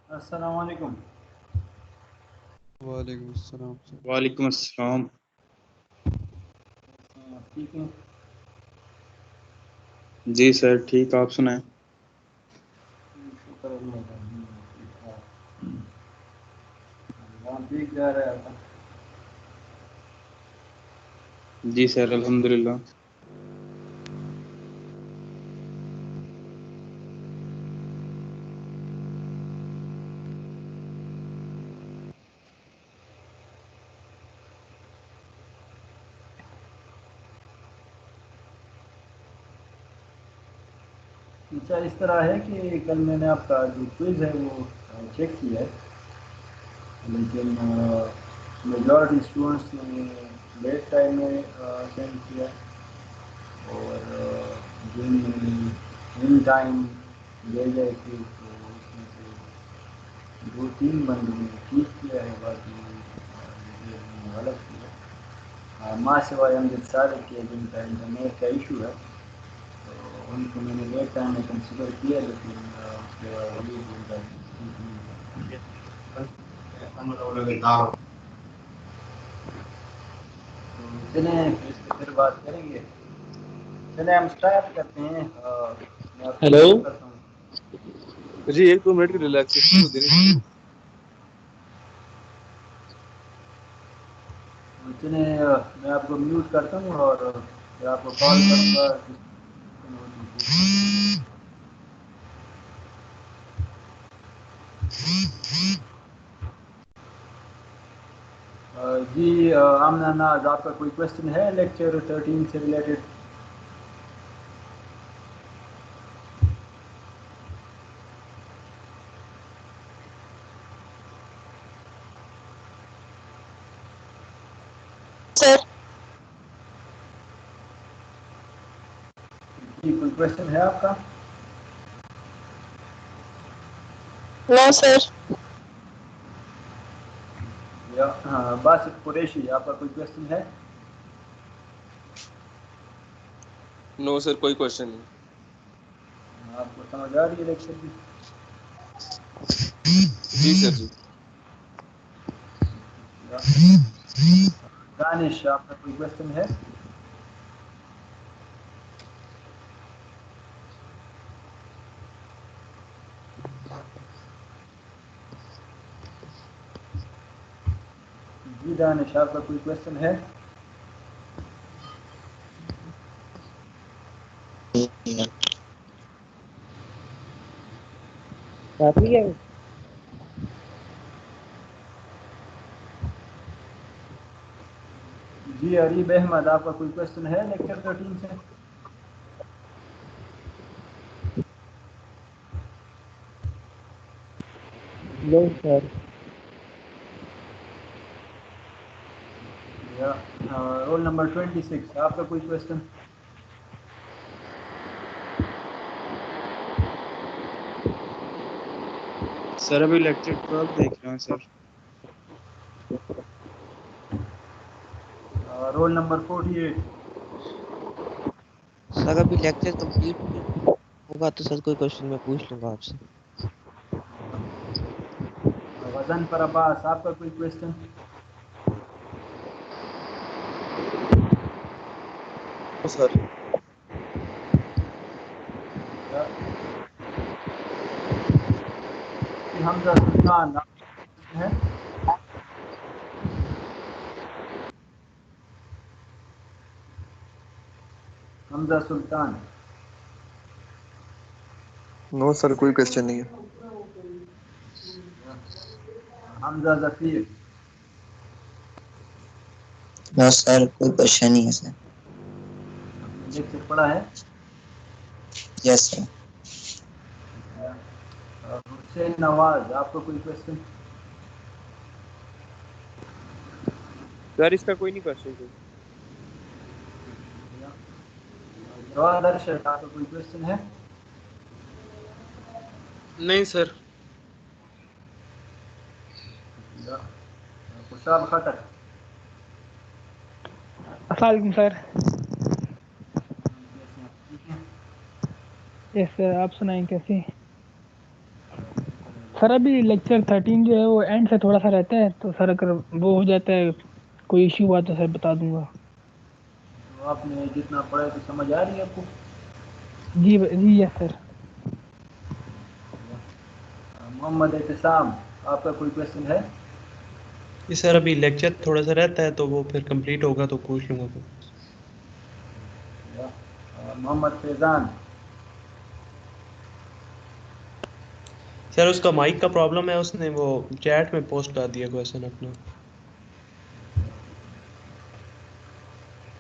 السلام علیکم. وعلیکم السلام سر. وعلیکم السلام. ٹھیک ہے. جی سر ٹھیک، آپ سنائیں. شکر اللہ کا. ٹھیک جا رہا تھا. جی سر الحمد للہ. اچھا اس طرح ہے کہ کل میں نے آپ کا جو کوئز ہے وہ چیک کیا ہے، لیکن میجورٹی اسٹوڈنٹس نے لیٹ ٹائم میں سینڈ کیا، اور جن ان ٹائم لے گئے تھے تو اس میں سے 2-3 بندوں نے ٹھیک کیا ہے، باقی غلط کیا. ماں سوائے ہم جب سارے کیے جن کا انٹرنیٹ کا ایشو ہے تو ان کو میں نے لیٹ ٹائم میں کنسیڈر کیا، لیکن اس کے بعد یہ بولتا تو چلیں اس پہ پھر بات کریں گے. چلیں ہم اسٹارٹ کرتے ہیں. میں آپ کو ہیلو میوٹ کرتا ہوں. جی 1-2 منٹ کی ریلیکسیشن دینی. چلیں میں آپ کو میوٹ کرتا ہوں اور پھر آپ کو کال کروں گا. جی آمنہ ناز، آپ کا کوئی کوشچن ہے لیکچر 13 سے ریلیٹڈ؟ سر جی کوئی کوشچن ہے آپ کا؟ نو سر. یا باسط قریشی، آپ کا کوئی کوشچن ہے؟ نو سر کوئی کوشچن نہیں. آپ کو سمجھ آ رہی ہے لیکچر کی؟ جی سر جی. دانش، آپ کا کوئی کوشچن ہے؟ جی دانش، آپ کا کوئی کوشچن ہے؟ کافی ہے. جی عریب احمد، آپ کا کوئی کوشچن ہے لیکچر 13 سے؟ نو سر. یا رول نمبر 26، آپ کا کوئی کوشچن؟ سر ابھی لیکچر 12 دیکھ رہے ہیں سر. Roll number 48. سر ابھی لیکچر کمپلیٹ ہوگا تو سر کوئی کوشچن میں پوچھ لوں گا آپ سے. وزن پر عباس، آپ کا کوئی کوشچن؟ سر حمزہ سلطان ہے. حمزہ سلطان. نو سر کوئی کوشچن نہیں ہے. حمزہ ظفیر. نو سر کوئی کوشچن نہیں ہے سر. لیکچر پڑھا ہے؟ یس سر. حسین نواز، آپ کا کوئی کوشچن؟ سر اس کا کوئی نہیں کوشچن سر. درشن، آپ کا کوئی کوشچن ہے؟ نہیں سر. خوشحال خٹک. السلام علیکم سر. ٹھیک ہے. यस सर, आप सुनाएं कैसे? सर अभी लेक्चर 13 जो है वो एंड से थोड़ा सा रहता है, तो सर अगर वो हो जाता है, कोई इश्यू हुआ तो सर बता दूंगा। तो आपने जितना पढ़ा तो समझ आ रही है आपको? जी यस सर। मोहम्मद एहतसाम, आपका कोई क्वेश्चन है? जी सर, अभी लेक्चर थोड़ा सा रहता है तो वो फिर कंप्लीट होगा तो पूछ लूँगा फिर। मोहम्मद फैज़ान, सर उसका माइक का प्रॉब्लम है, उसने वो चैट में पोस्ट कर दिया क्वेश्चन अपना।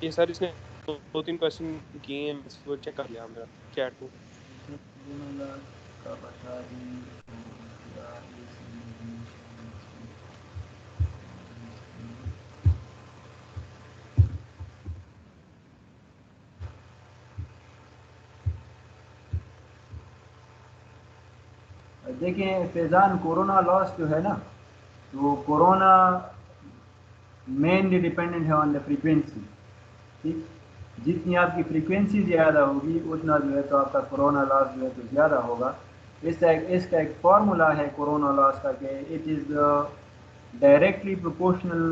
ये सर इसने दो तीन क्वेश्चन किए हैं, बस वो चेक कर लिया मेरा चैट को। का बता दें। देखें फैज़ान, कोरोना लॉस जो है ना, तो कोरोना मेनली डिपेंडेंट है ऑन द फ्रीक्वेंसी। ठीक, जितनी आपकी फ्रीक्वेंसी ज़्यादा होगी उतना जो है तो आपका कोरोना लॉस जो है तो ज़्यादा होगा। इसका एक फार्मूला है कोरोना लॉस का कि it is directly proportional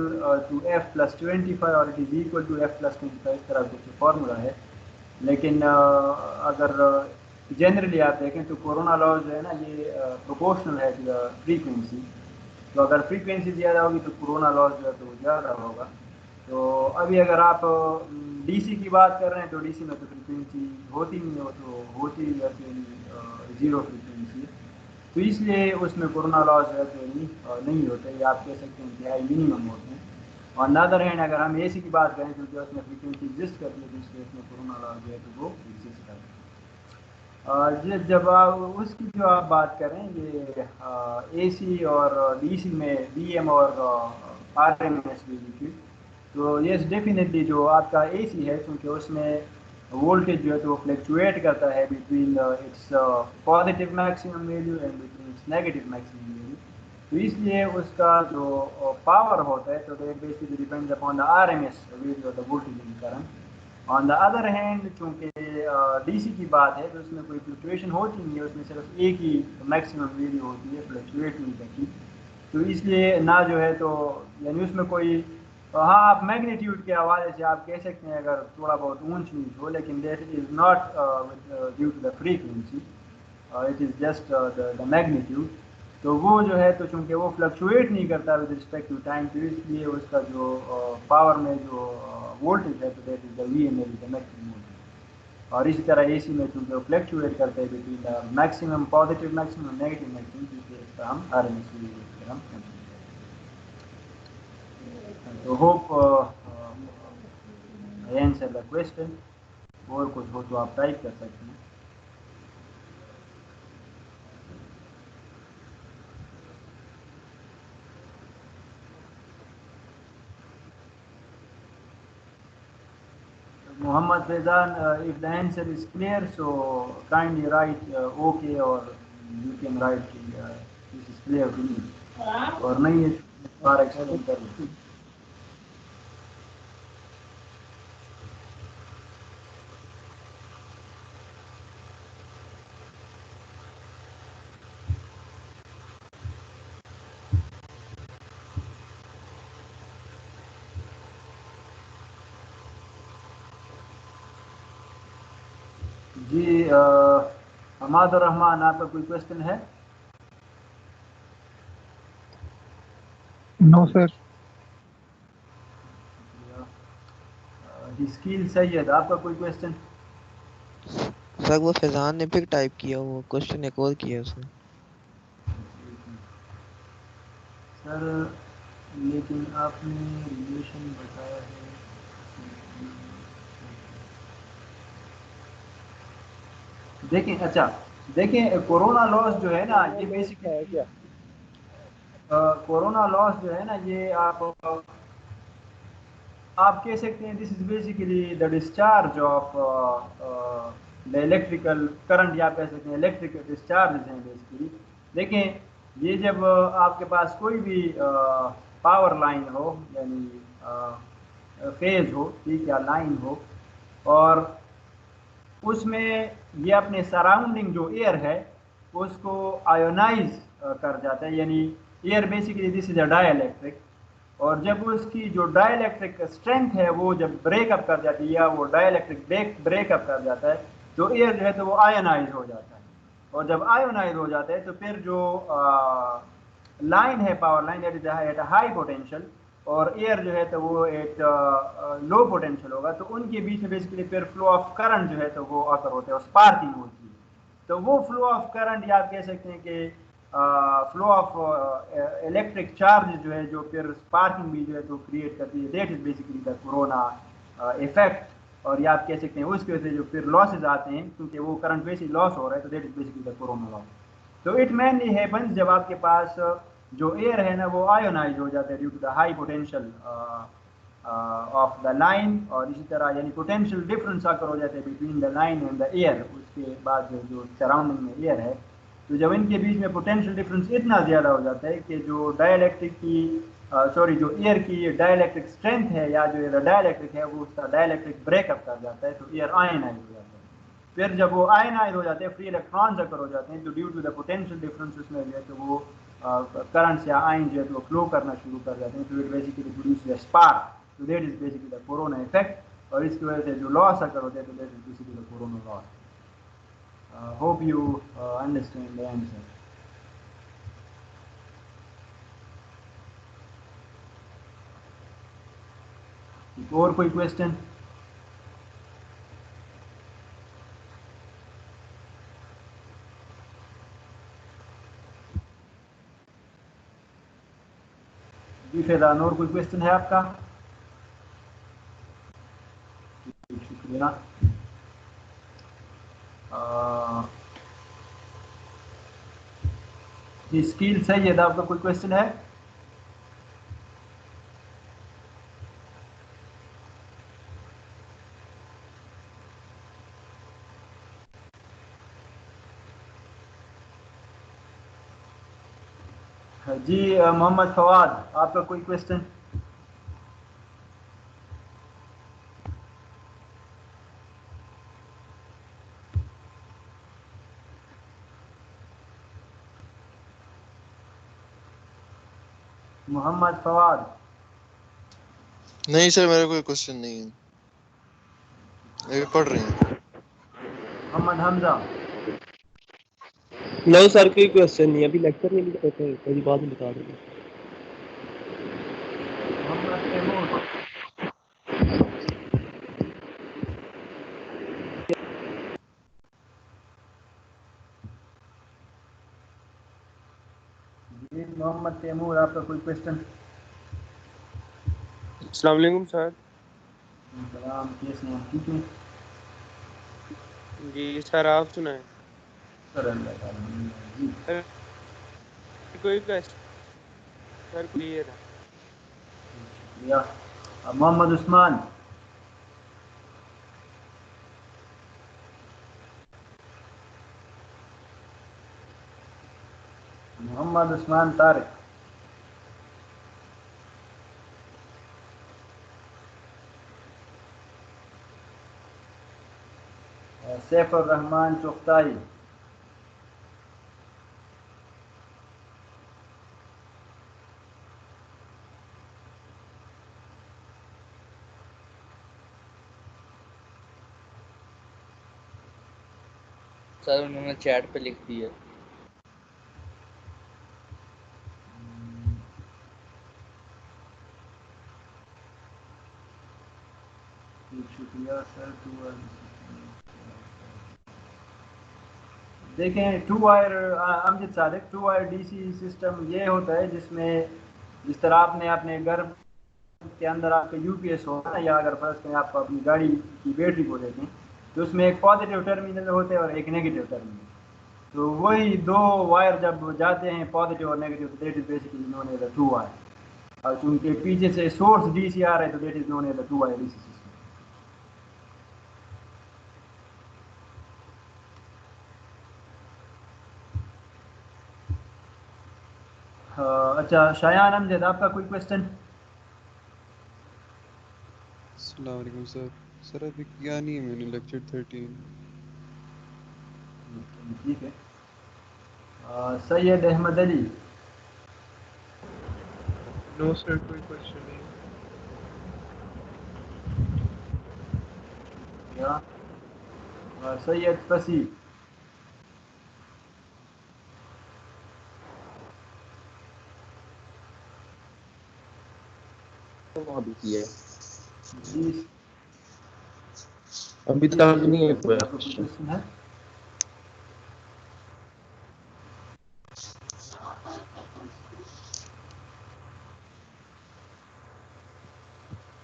to f+25 और it is equal to f+25, इस तरह कुछ फार्मूला है। लेकिन अगर जनरली आप देखें तो कोरोना लॉस जो है ना ये प्रोपोर्शनल है टू द फ्रीक्वेंसी। तो अगर फ्रीक्वेंसी ज़्यादा होगी तो कोरोना लॉस जो है तो ज़्यादा होगा। तो अभी अगर आप डीसी की बात कर रहे हैं तो डीसी में तो फ्रीक्वेंसी होती नहीं है, वो तो होती वैसे ज़ीरो फ्रीक्वेंसी है, तो इसलिए उसमें कोरोना लॉस जो है तो नहीं होते, या आप कह सकते हैं इंतहाई मिनिमम होते हैं। और अदर हैंड अगर हम एसी की बात करें तो जो उसमें फ्रीक्वेंसी एग्जिस्ट करती है तो इसलिए उसमें कोरोना लॉस जो है तो वो एग्जिस्ट करता है। जब आप उसकी जो आप बात करें ये एसी और डीसी में बीएम और आरएमएस बेसिकली, तो यस डेफिनेटली जो आपका एसी है क्योंकि उसमें वोल्टेज जो है तो वो फ्लक्चुएट करता है between its positive maximum value and between its negative maximum value, तो इसलिए उसका जो पावर होता है तो that basically depends upon the RMS value of the voltage in current. On the other hand चूँकि डीसी की बात है तो उसमें कोई फ्लक्चुएशन होती नहीं है, उसमें सिर्फ एक ही मैक्सिमम वैल्यू होती है, फ्लक्चुएट नहीं करती, तो इसलिए ना जो है तो यानी उसमें कोई हाँ आप मैग्नीट्यूड के हवाले से आप कह सकते हैं अगर थोड़ा बहुत ऊंच नीच हो, लेकिन that is not due to the frequency, it is just the magnitude. तो वो जो है तो चूँकि वो फ्लक्चुएट नहीं करता विद रिस्पेक्ट टू टाइम, तो इसलिए उसका जो पावर में जो वोल्टेज है तो that is the V M L the maximum voltage. और इसी तरह एसी में चूँकि वो फ्लक्चुएट करते हैं between the maximum positive maximum negative maximum, इसलिए इसका हम आर एम एस वी हम तो hope I answer the question. और कुछ हो तो आप टाइप कर सकते हैं। Muhammad Faizan, if the answer is clear, so kindly write okay, or you can write this is clear to me, और नहीं है बार एक्सप्लेन कर लो। जी हमाद रहमान, आपका कोई क्वेश्चन है? No sir. हिस्कील सैयद, आपका कोई क्वेश्चन? सर वो फैजान ने फिर टाइप किया, वो क्वेश्चन एक और किया उसने। सर लेकिन आपने रिलेशन बताया है, देखें अच्छा देखें कोरोना लॉस जो है ना ये बेसिकली कोरोना लॉस जो है ना ये आप कह सकते हैं this is basically the discharge of the electrical current, या कह सकते हैं इलेक्ट्रिकल डिस्चार्ज हैं बेसिकली। देखें ये जब आपके पास कोई भी पावर लाइन हो, यानी फेज हो, ठीक, या लाइन हो, और اس میں یہ اپنے سراؤنڈنگ جو ایئر ہے اس کو آیونائز کر جاتا ہے، یعنی air basically this is a dielectric, اور جب اس کی جو ڈائی الیکٹرک اسٹرینتھ ہے وہ جب بریک اپ کر جاتی ہے یا وہ ڈائی الیکٹرک بریک اپ کر جاتا ہے تو ایئر جو ہے تو وہ آئونائز ہو جاتا ہے، اور جب آئونائز ہو جاتا ہے تو پھر جو لائن ہے power line that is at high potential اور ایئر جو ہے تو وہ ایٹ لو پوٹینشیل ہوگا، تو ان کے بیچ میں بیسیکلی پھر فلو آف کرنٹ جو ہے تو وہ آکر ہوتا ہے اور اسپارکنگ ہوتی ہے، تو وہ فلو آف کرنٹ یا آپ کہہ سکتے ہیں کہ فلو آف الیکٹرک چارج جو ہے جو پھر اسپارکنگ بھی جو ہے تو کریٹ کرتی ہے، that is basically the corona effect, اور یا آپ کہہ سکتے ہیں اس کی وجہ سے جو پھر لاسز آتے ہیں کیونکہ وہ کرنٹ ویسے لاس ہو رہا ہے تو that is basically the corona loss. تو اٹ مینلی ہیپنس جب آپ کے پاس جو ایئر ہے نا وہ آئونائز ہو جاتا ہے due to the high potential of the line, اور اسی طرح یعنی پوٹینشیل ڈفرینس آ کر ہو جاتا ہے between the line and the air, اس کے بعد جو سراؤنڈنگ میں ایئر ہے تو جب ان کے بیچ میں پوٹینشیل ڈفرینس اتنا زیادہ ہو جاتا ہے کہ جو ڈائی الیکٹرک کی جو ایئر کی ڈائی الیکٹرک اسٹرینتھ ہے یا جو ڈائی الیکٹرک ہے وہ اس کا ڈائی الیکٹرک بریک اپ کر جاتا ہے تو ایئر آئنائز ہو جاتا ہے، پھر جب وہ آئنائز ہو جاتے ہیں فری الیکٹرانز اکر ہو جاتے ہیں تو due to the potential difference اس میں جو ہے تو وہ کرنٹس یا آئن جو ہے تو فلو کرنا شروع کر جاتے ہیں، تو it basically produce a spark, تو that is basically the corona effect, اور اس کی وجہ سے جو لاس اکر ہوتے ہیں تو that is basically the corona loss. Hope you understand the answer. اور کوئی کوشچن؟ جی فیضان اور کوئی کوشچن ہے آپ کا؟ شکریہ۔ جی اسکیل سید آپ کا کوئی کوشچن ہے؟ جی محمد فواد آپ کا کوئی کوشچن؟ محمد فواد؟ نہیں سر میرا کوئی کوشچن نہیں ہے، ابھی پڑھ رہے ہیں۔ محمد حمزہ؟ نو سر کوئی کوشچن نہیں، ابھی لیکچر نہیں لکھا تھا، کبھی بعد میں بتا دیں گے۔ محمد تیمور؟ جی محمد تیمور آپ کا کوئی کوشچن؟ السلام علیکم سر۔ سلام، کیسے ہیں؟ ٹھیک ہیں؟ جی سر آپ سنائیں۔ سر اللہ تعالیٰ جی سر کوئی کوشچن سر کلیئر ہے۔ شکریہ۔ محمد عثمان؟ محمد عثمان طارق؟ سیف الرحمان چغتائی؟ سر انہوں نے چیٹ پہ لکھ دی ہے۔ شکریہ سر۔ دیکھیں two wire Amjad Sadiq, two wire D C system یہ ہوتا ہے جس میں جس طرح آپ نے اپنے گھر کے اندر آپ کا یو پی ایس ہوگا یا اگر فرض کریں آپ اپنی گاڑی کی بیٹری کو دیکھیں تو اس میں ایک پازیٹیو ٹرمینل ہوتے ہیں اور ایک نیگیٹو ٹرمینل، تو وہی دو وائر جب جاتے ہیں پازیٹیو اور نیگیٹو تو that is basically known as a two wire, اور چونکہ پیچھے سے سورس ڈی سی آ رہا ہے تو that is known as a two wire D C system. اچھا شایان امجد آپ کا کوئی کوشچن؟ السلام علیکم سر۔ سر ابھی کیا نہیں ہے میں نے لیکچر 13۔ ٹھیک ہے. سید احمد علی. نو سر کوئی کوشچن نہیں. یا سید فصیح. جی ابھی تک نہیں ہے کوئی کوشچن. کوشچن ہے.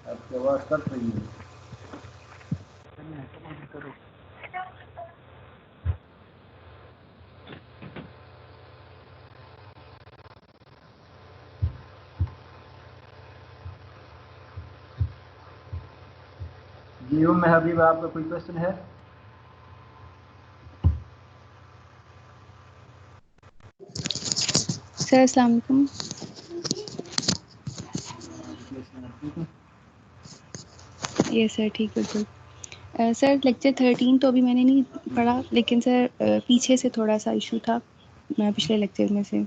آپ کی آواز کٹ رہی ہے. جی ام حبیب آپ کا کوئی کوشچن ہے؟ سر السلام علیکم. یس سر ٹھیک بالکل. سر لیکچر 13 تو ابھی میں نے نہیں پڑھا لیکن سر پیچھے سے تھوڑا سا ایشو تھا پچھلے لیکچر میں سے.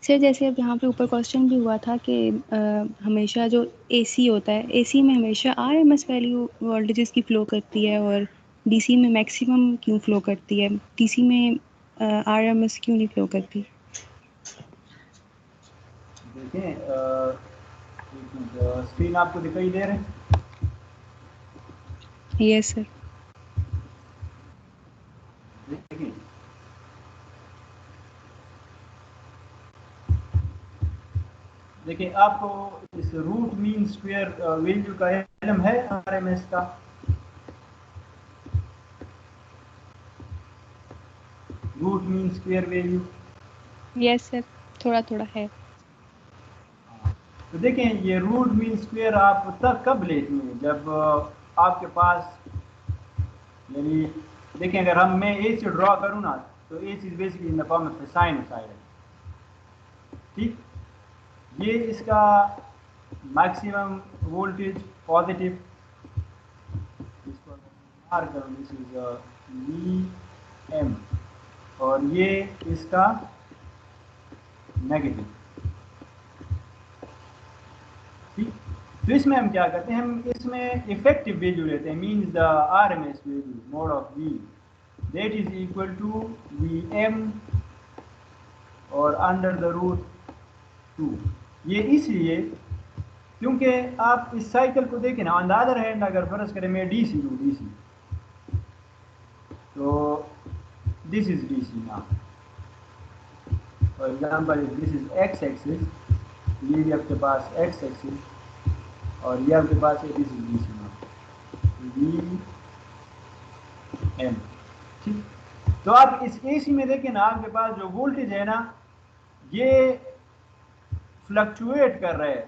سر جیسے اب یہاں پہ اوپر کوسچن بھی ہوا تھا کہ ہمیشہ جو اے سی ہوتا ہے اے سی میں ہمیشہ R M S value voltages کی فلو کرتی ہے اور ڈی سی میں میکسیمم کیوں فلو کرتی ہے, ٹی سی میں آر ایم ایس کیوں نہیں فلو کرتی؟ دیکھیں اسکرین آپ کو دکھائی دے رہے ہیں؟ یس سر. دیکھیں دیکھیں آپ کو اس روٹ مین اسکوئر ویلیو کا علم ہے آر ایم ایس کا؟ روٹ مین اسکوئر ویلیو. یس سر تھوڑا تھوڑا ہے. تو دیکھیں یہ روٹ مین اسکوئر آپ تک کب لیتی ہیں جب آپ کے پاس یعنی دیکھیں اگر میں اے سے ڈرا کروں نا تو اے چیز basically in the form of sinusoid ہے. ٹھیک, یہ اس کا میکسیمم وولٹیج پازیٹیو, اس کو مارک کروں دس از وی ایم, اور یہ اس کا نیگیٹو. ٹھیک, تو اس میں ہم کیا کرتے ہیں, ہم اس میں افیکٹو ویلیو لیتے ہیں, means the R M S value mod of V that is equal to V M اور انڈر دا روٹ 2. یہ اس لیے کیونکہ آپ اس سائیکل کو دیکھیں نا, آن دا ادر ہینڈ اگر فرض کریں میں ڈی سی لوں, ڈی سی تو دس از ڈی سی نا, for example this is X axis, یہ بھی آپ کے پاس ایکس ایکسس اور یہ آپ کے پاس ہے دس از ڈی سی نا وی ایم. ٹھیک, تو آپ اس اے سی میں دیکھیں نا آپ کے پاس جو وولٹیج ہے نا یہ فلکچویٹ کر رہے ہیں,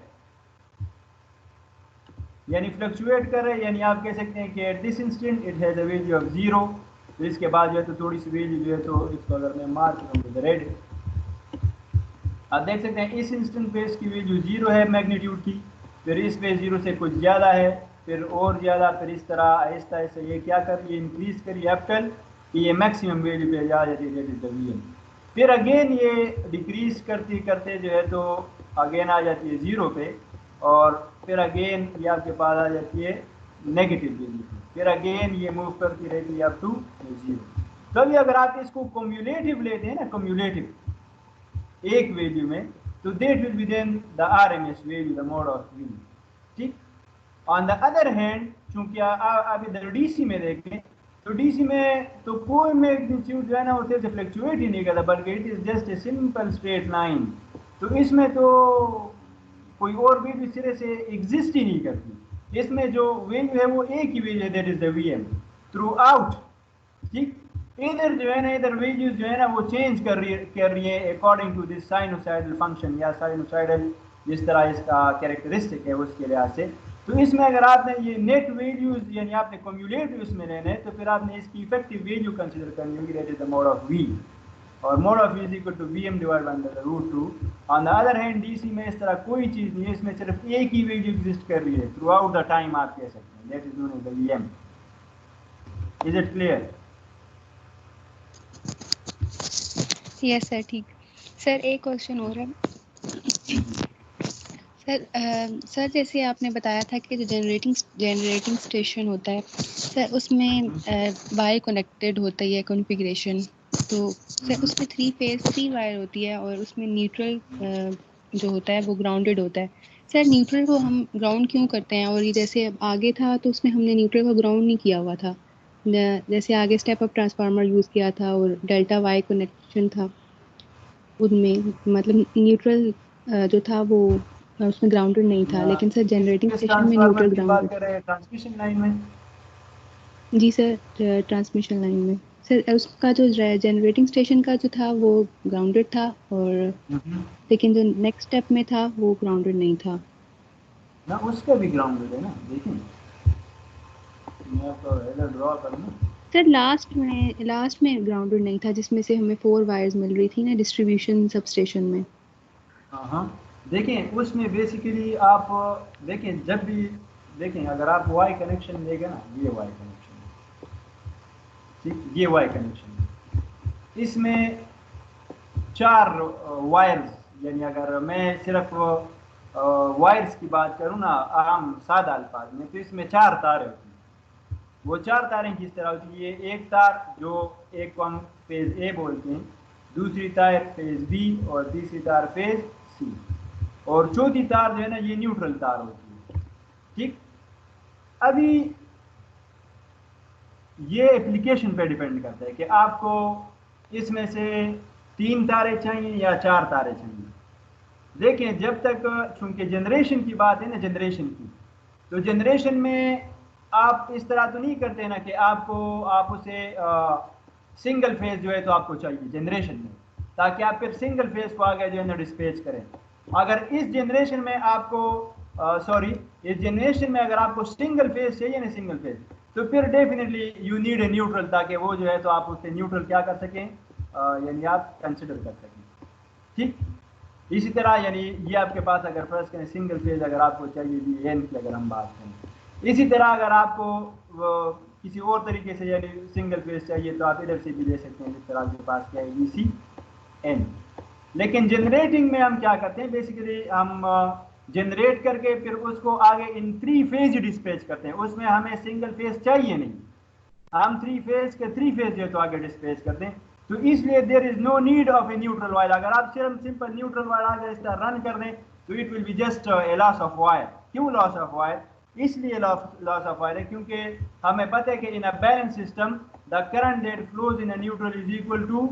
یعنی فلکچویٹ کر رہے ہیں, یعنی آپ کہہ سکتے ہیں کہ at this instant it has a value of 0. تو اس کے بعد جو ہے تو تھوڑی سی ویلیو جو ہے تو اس کو اگر میں مارک کروں گا ریڈ, آپ دیکھ سکتے ہیں اس انسٹنٹ پہ اس کی ویلیو 0 ہے میگنیٹیوڈ کی, پھر اس پہ 0 سے کچھ زیادہ ہے, پھر اور زیادہ, پھر اس طرح آہستہ آہستہ یہ کیا کر یہ انکریز کری اپ ٹل کہ یہ میکسیمم ویلیو پہ جا جاتی ہے that is the V M. پھر اگین یہ ڈیکریز کرتے کرتے جو ہے تو اگین آ جاتی ہے 0 پہ, اور پھر اگین یہ آپ کے پاس آ جاتی ہے نیگیٹو ویلیو پہ, پھر اگین یہ موو کرتی رہتی ہے اپ ٹو 0. تو ابھی اگر آپ اس کو کمیولیٹو لیتے ہیں نا, کمیولیٹو ایک ویلیو میں, تو that will be then the R M S value the mod of V. ٹھیک, آن دا ادر ہینڈ چونکہ آپ ادھر ڈی سی میں دیکھیں تو ڈی سی میں تو کوئی میگنیٹیوڈ جو ہے نا وہ سے فلیکچویٹ ہی نہیں کرتا, بلکہ it is just a simple straight line. تو اس میں تو کوئی اور بھی سرے سے ایگزسٹ ہی نہیں کرتی. اس میں جو ویلیو ہے وہ ایک ہی ویلیو ہے, that is the V M throughout. ٹھیک, ادھر جو ہے نا ادھر ویلیوز جو ہے نا وہ چینج کر رہی ہے according to this sinusoidal function یا سائنوسائڈل جس طرح اس کا کیریکٹرسٹک ہے اس کے لحاظ سے. تو اس میں اگر آپ نے یہ نیٹ ویلیوز یعنی آپ نے کمیولیٹو اس میں لینے تو پھر آپ نے اس کی افیکٹو ویلیو کنسیڈر کرنی ہوگی, that is the mod of V, اور mod of V is equal to V M divide by under root 2. On the other hand D C میں اس طرح کوئی چیز نہیں ہے, اس میں صرف ایک ہی ویلیو ایگزسٹ کر رہی ہے تھرو آؤٹ دا ٹائم, آپ کہہ سکتے ہیں that is known as the V M. Is it clear? Yes sir ठीक। सर एक क्वेश्चन और है सर जैसे आपने बताया था कि जो जनरेटिंग स्टेशन होता है सर उसमें वायर कनेक्टेड होता है कॉन्फ़िगरेशन, तो सर उसमें 3 वायर होती है और उसमें न्यूट्रल जो होता है वो ग्राउंडेड होता है। सर न्यूट्रल को हम ग्राउंड क्यों करते हैं, और ये जैसे अब आगे था तो उसमें हमने न्यूट्रल को ग्राउंड नहीं किया हुआ था, जैसे आगे स्टेप अप ट्रांसफार्मर यूज़ किया था और डेल्टा वाई कनेक्शन था उनमें, मतलब न्यूट्रल जो था वो उसमें ग्राउंडेड नहीं था, लेकिन सर जनरेटिंग स्टेशन में न्यूट्रल ग्राउंडेड। कर रहे हैं ट्रांसमिशन लाइन में? जी सर ट्रांसमिशन लाइन में सर उसका जो जनरेटिंग स्टेशन का जो था वो ग्राउंडेड था, और लेकिन जो नेक्स्ट स्टेप में था वो ग्राउंडेड नहीं था ना, उसका भी ग्राउंडेड है ना। देखिए मैं आपको हेडर ड्रॉ करूँ सर, लास्ट में ग्राउंडेड नहीं था, जिसमें से हमें 4 वायर्स मिल रही थी ना डिस्ट्रीब्यूशन सबस्टेशन में। हाँ देखें उसमें बेसिकली आप देखें, जब भी देखें अगर आप वाई कनेक्शन लेंगे ना, ये वाई कनेक्शन, ठीक, ये वाई कनेक्शन, इसमें 4 वायर्स, यानी अगर मैं सिर्फ वायर्स की बात करूँ ना आम सादा अल्फाज में, तो इसमें 4 तारें होती हैं। वो 4 तारें किस तरह होती है? एक तार जो एक को हम फेज ए बोलते हैं, दूसरी तार फेज बी और तीसरी तार फेज सी, और चौथी तार जो है ना ये न्यूट्रल तार होती है, ठीक। अभी ये एप्लीकेशन पे डिपेंड करता है कि आपको इसमें से 3 तारे चाहिए या 4 तारे चाहिए। देखें जब तक, चूंकि जनरेशन की बात है ना, जनरेशन की, तो जनरेशन में आप इस तरह तो नहीं करते ना कि आप उसे सिंगल फेज जो है तो आपको चाहिए जनरेशन में, ताकि आप फिर सिंगल फेज को आगे जो है ना डिस्पैच करें। अगर इस जनरेशन में आपको इस जनरेशन में अगर आपको सिंगल फेज चाहिए ना, सिंगल फेज, तो फिर definitely you need a neutral, ताकि वो जो है तो आप उससे न्यूट्रल क्या कर सकें, यानी आप कंसिडर कर सकें, ठीक। इसी तरह यानी ये आपके पास अगर फर्स्ट करें सिंगल फेज अगर आपको चाहिए बी एन की अगर हम बात करें, इसी तरह अगर आपको किसी और तरीके से यानी सिंगल फेज चाहिए तो आप इधर से भी ले सकते हैं, जिस तरह आपके पास क्या है बी सी एन। लेकिन जनरेटिंग में हम क्या करते हैं, बेसिकली हम जनरेट करके फिर उसको आगे इन 3 फेज डिस्पैच करते हैं। उसमें हमें सिंगल फेज चाहिए नहीं, हम 3 फेज के 3 फेज जो है तो आगे डिस्पैच करते हैं। तो इसलिए there is no need of a neutral wire. अगर आप सिर्फ सिंपल न्यूट्रल वायर आगे इस तरह रन कर दें तो it will be just a loss of wire. क्यों लॉस ऑफ वायर? इसलिए लॉस ऑफ वायर है क्योंकि हमें पता है कि in a balance system the current that flows in a neutral is equal to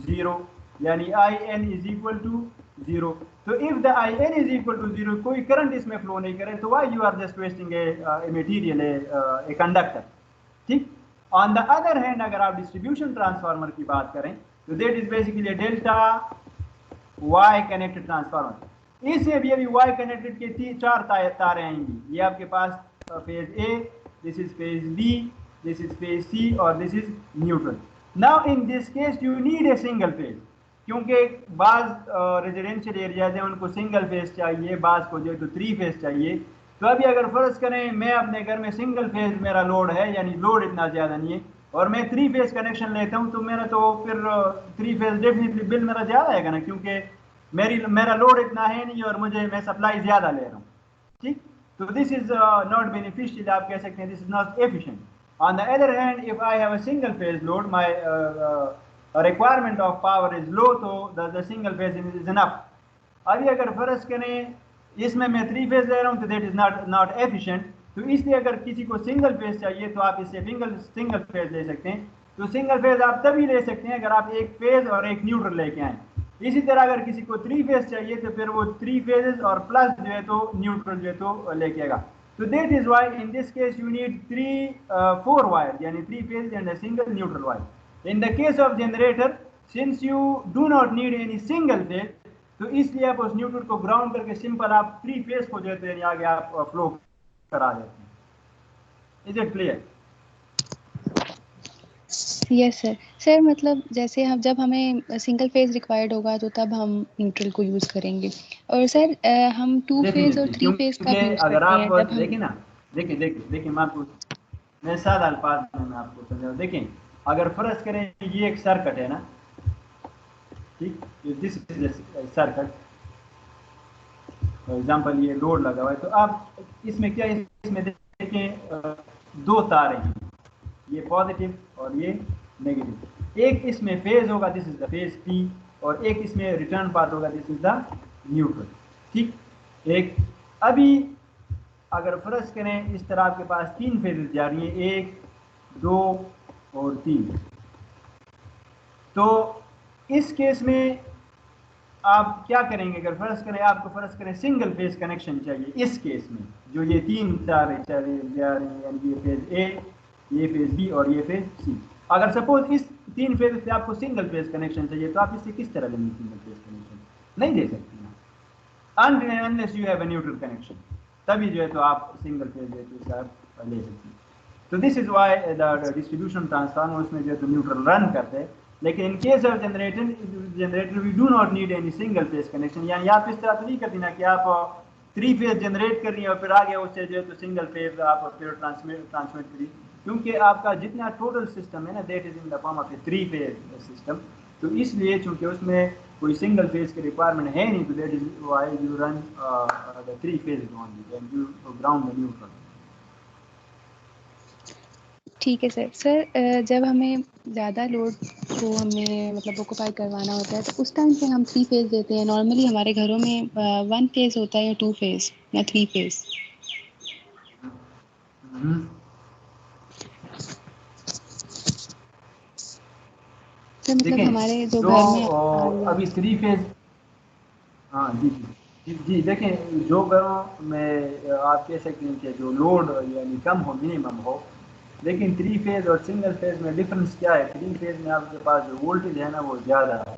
0, यानी I N is equal to 0। तो if the I N is equal to 0, कोई करंट इसमें फ्लो नहीं करे, तो why you are just wasting A material, a conductor, ठीक। On the other hand अगर आप डिस्ट्रीब्यूशन ट्रांसफार्मर की बात करें तो that is basically delta Y connected transformer. इससे भी अभी वाई कनेक्टेड के 4 तारें आएंगी। ये आपके पास phase A, this is phase B, this is phase C और this is neutral. Now in this case you need a single phase, क्योंकि बाज रेजिडेंशियल एरियाज हैं उनको सिंगल फेज चाहिए, बाज को जो है तो 3 फेज चाहिए। तो अभी अगर फर्ज करें मैं अपने घर में सिंगल फेज मेरा लोड है, यानी लोड इतना ज़्यादा नहीं है, और मैं 3 फेज कनेक्शन लेता हूं, तो मेरा तो फिर 3 फेज डेफिनेटली बिल मेरा ज़्यादा आएगा ना, क्योंकि मेरा लोड इतना है नहीं और मैं सप्लाई ज़्यादा ले रहा हूँ, ठीक। तो दिस इज नॉट बेनिफिशियल, आप कह सकते हैं this is not efficient. On the other hand if I have a single phase load, my requirement of power is low, तो the single phase is enough. अभी अगर फर्ज करें इसमें मैं 3 फेज ले रहा हूँ तो दैट इज नॉट एफिशिएंट। तो इसलिए अगर किसी को सिंगल फेज चाहिए तो आप इससे सिंगल फेज ले सकते हैं। तो सिंगल फेज आप तभी ले सकते हैं अगर आप एक फेज और एक न्यूट्रल लेके आए। इसी तरह अगर किसी को 3 फेज चाहिए तो फिर वो 3 फेजेस और प्लस जो है तो न्यूट्रल जो है तो लेके आएगा। तो that is why in this case you need 4 wire, यानी 3 phase and a single neutral wire. In the case of generator, since you do not need any single phase, तो इसलिए आप उस न्यूट्रल को ग्राउंड करके सिंपल आप 3 phase को जो है आगे आप फ्लो करा देते हैं। Is it clear? Yes sir मतलब जैसे जब हमें सिंगल फेज रिक्वायर्ड होगा तो तब हम न्यूट्रल को यूज़ करेंगे, और सर हम 2 फेज और 3 फेज का यूज़ अगर करते हैं आप तब देखिए ना, देखिए मैं सादा अल्फाज में आपको समझाऊं। देखें अगर फर्ज करें ये एक सर्किट है ना, ठीक, दिस सर्किट फॉर एग्जांपल ये लोड लगा हुआ है, तो आप इसमें क्या है, इसमें देखें दो तार हैं, ये पॉजिटिव और ये नेगेटिव। एक इसमें फेज होगा, this is the phase P, और एक इसमें रिटर्न पाथ होगा, दिस इज द न्यूट्रल। ठीक, एक अभी अगर फर्ज करें इस तरह आपके पास तीन फेजेस जा रही हैं, 1 2 और 3, तो इस केस में आप क्या करेंगे? अगर फर्ज करें आपको फर्ज करें सिंगल फेज कनेक्शन चाहिए, इस केस में जो ये तीन तारे चले जा रही हैं, यानी ये फेज A, ये फेज B और ये फेज C। अगर सपोज इस तीन फेज से आपको सिंगल फेज कनेक्शन चाहिए, तो आप इससे किस तरह लेंगे सिंगल फेज कनेक्शन? नहीं दे सकते unless you have a neutral connection, तभी जो है तो आप सिंगल फेज जो है आप ले सकते हैं। तो this is why the distribution transformer उसमें जो है तो न्यूट्रल रन करते हैं, लेकिन in case of generator we do not need any single phase connection. यानी आप इस तरह तो नहीं करती ना कि आप 3 फेज जनरेट कर रही है और फिर आगे उससे जो है तो सिंगल फेज आप फिर ट्रांसमिट करी, क्योंकि आपका जितना टोटल सिस्टम है ना that is in the form of A 3 phase system. तो इसलिए चूंकि उसमें कोई सिंगल फेज की रिक्वायरमेंट है नहीं, तो that is why you run the 3 phase only and you ground the neutral. ठीक है सर, जब हमें ज़्यादा लोड को हमें मतलब ऑक्यूपाई करवाना होता है, तो उस टाइम पे हम 3 फेज देते हैं। नॉर्मली हमारे घरों में 1 फेज होता है या 2 फेज या 3 फेज? तो मतलब हमारे जो घर में अभी 3 फेज, हाँ जी देखें, जो घरों में आप कह सकते हैं कि जो लोड यानी कम हो, मिनिमम हो, लेकिन 3 फेज और सिंगल फेज में डिफरेंस क्या है? 3 फेज में आपके पास जो वोल्टेज है ना वो ज़्यादा है,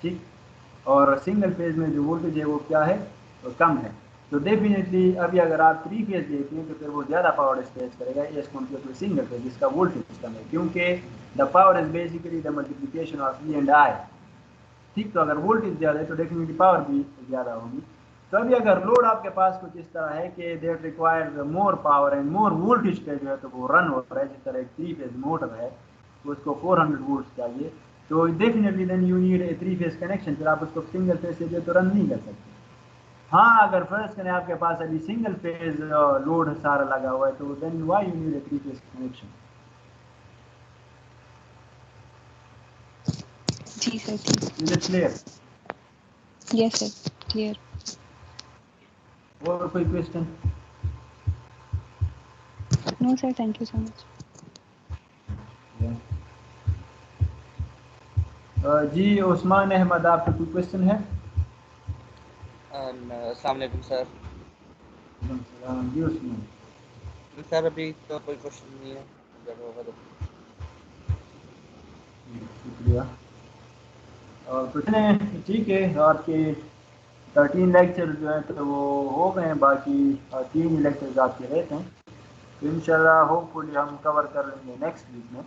ठीक, और सिंगल फेज में जो वोल्टेज है वो क्या है, तो कम है। तो डेफिनेटली अभी अगर आप 3 फेज लेते हैं तो फिर वो ज़्यादा पावर डिस्पैच करेगा as compare to single phase जिसका वोल्टेज कम है, क्योंकि the power is basically the multiplication of V and I। ठीक, तो अगर वोल्टेज ज़्यादा है तो डेफिनेटली पावर भी ज़्यादा होगी। तो अभी अगर लोड आपके पास कुछ इस तरह है कि that requires more power and more voltage पे जो है तो वो रन हो रहा है, जिस तरह एक 3 फेज मोटर है तो उसको 400 वोल्ट चाहिए, तो definitely then you need a 3 phase connection. फिर आप उसको सिंगल फेज से जो तो रन नहीं कर सकते। हाँ, अगर फर्स्ट करें आपके पास अभी सिंगल फेज लोड सारा लगा हुआ है, तो then why you need a 3 phase connection. जी सर, ठीक। Is it clear? Yes sir, clear. और कोई question? No sir, thank you so much. जी उस्मान अहमद, आपका कोई क्वेश्चन है? अस्सलाम वालेकुम सर। जी उस्मान सर अभी तो कोई क्वेश्चन नहीं है, अगर होगा तो। शुक्रिया। और कुछ नहीं, ठीक है, आपके 13 लेक्चर जो है तो वो हो गए हैं, बाकी 3 लेक्चर्स आपके रहते हैं, तो इंशाल्लाह होपफुली हम कवर कर लेंगे नेक्स्ट वीक में।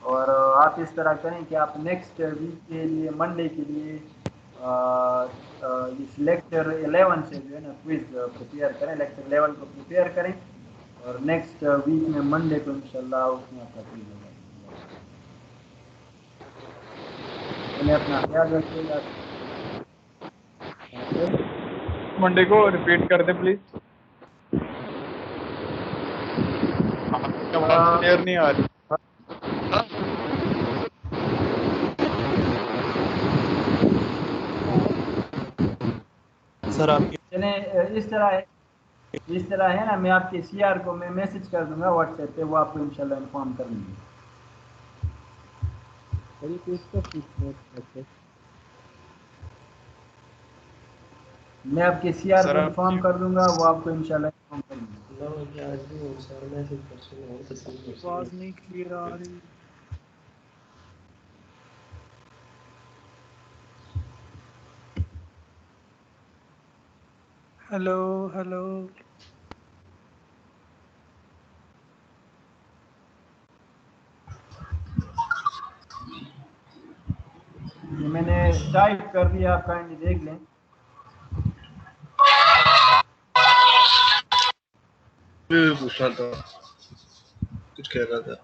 और आप इस तरह करें कि आप नेक्स्ट वीक के लिए मंडे के लिए इस लेक्चर 11 से जो है ना क्विज प्रिपेयर करें, लेक्चर 11 को प्रिपेयर करें, और नेक्स्ट वीक में मंडे को इंशाल्लाह उसमें आपका क्विज होगा। मैंने अपना ख्याल रखिएगा। मंडे को रिपीट कर दे प्लीज। क्लियर नहीं आ रही। सर आपकी चलें, इस तरह है ना, मैं आपके CR को मैं मैसेज कर दूंगा व्हाट्सएप पे, वो आपको इंशाल्लाह इन्फॉर्म कर लेंगे। मैं आपके CR को इन्फॉर्म कर दूंगा, वो आपको इंशाल्लाह इन्फॉर्म कर देंगे। आवाज नहीं क्लियर आ रही। Hello hello. ये मैंने टाइप कर दिया, आप काइंडली देख लें। पूछना था, कुछ कह रहा था।